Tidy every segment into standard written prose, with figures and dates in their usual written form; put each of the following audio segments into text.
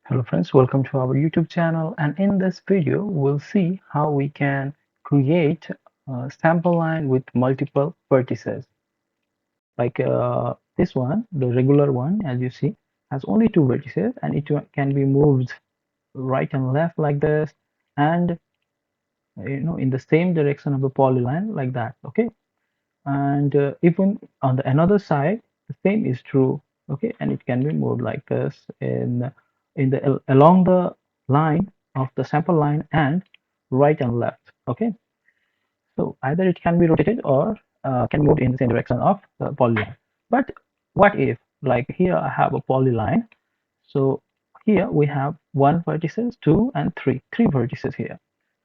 Hello friends, welcome to our YouTube channel, and in this video we'll see how we can create a sample line with multiple vertices. Like this one, the regular one, as you see, has only two vertices and it can be moved right and left like this, and in the same direction of the polyline like that. Okay, and even on the another side the same is true. Okay, and it can be moved like this in the along the line of the sample line and right and left. Okay, so either it can be rotated or can be moved in the same direction of the polyline. But what if, like here I have a polyline, so here we have one vertices, two and three vertices here.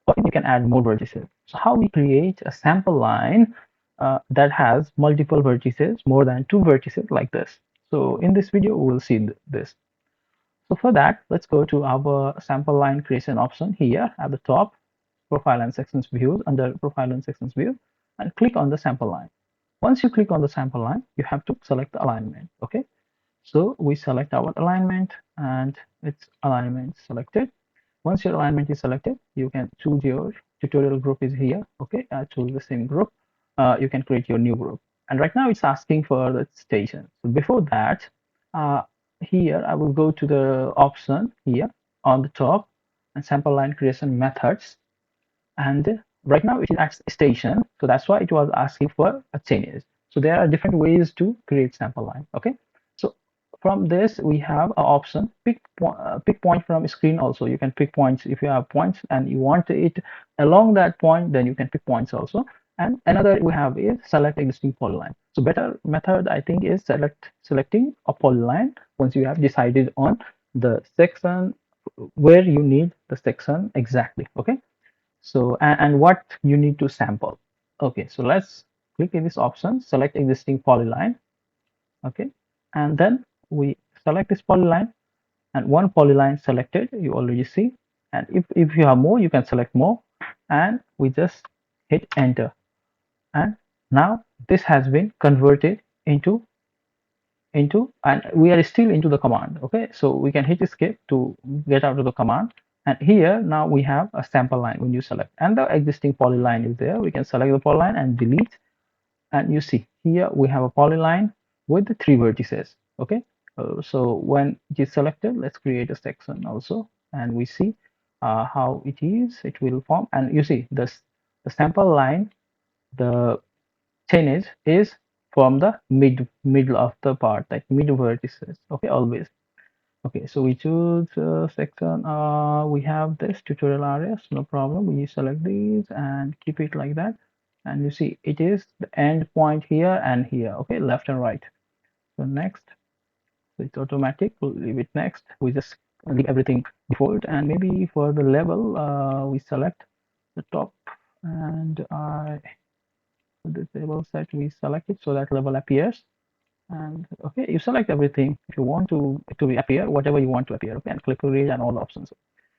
Or you can add more vertices. So how we create a sample line that has multiple vertices, more than two vertices like this. So in this video, we will see this. So for that, let's go to our sample line creation option here at the top, profile and sections views, under profile and sections view, and click on the sample line. Once you click on the sample line, you have to select the alignment. Okay, so we select our alignment and its alignment selected. Once your alignment is selected, you can choose your tutorial group is here. Okay, choose the same group. You can create your new group. And right now it's asking for the station. So before that, uh, here I will go to the option here on the top and sample line creation methods. And right now it is at station. So that's why it was asking for a changes. So there are different ways to create sample line. Okay. So from this we have an option pick point from screen. Also you can pick points if you have points and you want it along that point, then you can pick points also. And another we have is select existing polyline. So better method I think is selecting a polyline once you have decided on the section where you need the section exactly. Okay, so and what you need to sample. Okay, so let's click in this option, select existing polyline. Okay, and then we select this polyline, and one polyline selected you already see. And if you have more, you can select more, and we just hit enter. And now this has been converted into, and we are still into the command. Okay, so we can hit escape to get out of the command. And here now we have a sample line when you select, and the existing polyline is there. We can select the polyline and delete, and you see here we have a polyline with the three vertices. Okay, so when it is selected, let's create a section also, and we see how it is. It will form, and you see this the sample line, the change is from the middle of the part, like mid vertices. Okay, always. Okay, so we choose section. We have this tutorial areas, no problem. We select these and keep it like that. And you see it is the end point here and here. Okay, left and right. So next, so it's automatic. We'll leave it next. We just leave everything default, and maybe for the level, we select the top, and I this level set we select it so that level appears. And okay, you select everything if you want to be appear whatever you want to appear. Okay, and click read and all options.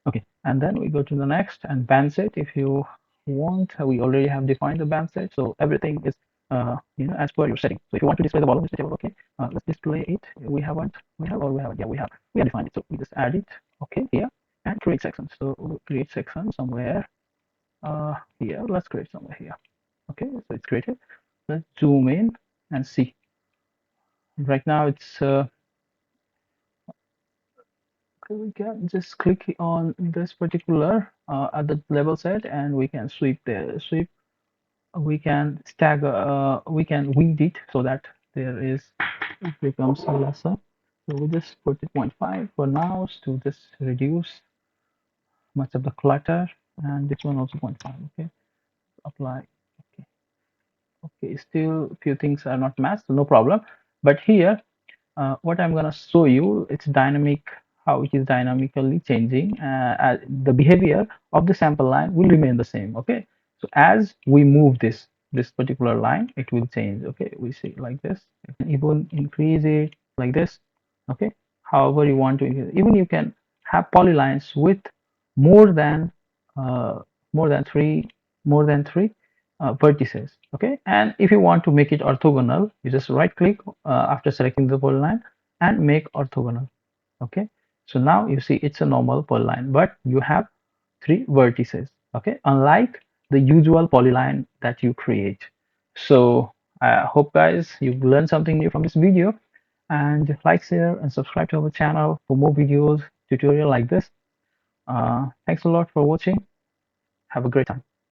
Okay, and then we go to the next and band set. If you want, we already have defined the band set, so everything is as per your setting. So if you want to display the volume, display, okay, let's display it. We have yeah, we have defined it, so we just add it. Okay, here, and create section. So we'll create section somewhere here. Let's create somewhere here. Okay, so it's created. Let's zoom in and see. Right now it's we can just click on this particular at the level set, and we can sweep. We can stagger, we can weed it so that there is it becomes lesser. So we just put it 0.5 for now to just reduce much of the clutter, and this one also 0.5. Okay, apply. Okay, okay, still a few things are not matched, so no problem. But here what I'm gonna show you, it's dynamic, how it is dynamically changing. The behavior of the sample line will remain the same. Okay, so as we move this particular line, it will change. Okay, we see like this. You can even increase it like this. Okay, however you want to increase. Even you can have polylines with more than uh, more than three vertices. Okay, and if you want to make it orthogonal, you just right click after selecting the polyline and make orthogonal. Okay, So now you see it's a normal polyline, but you have three vertices, okay, unlike the usual polyline that you create. So I hope guys you've learned something new from this video, and like, share, and subscribe to our channel for more videos tutorial like this. Thanks a lot for watching. Have a great time.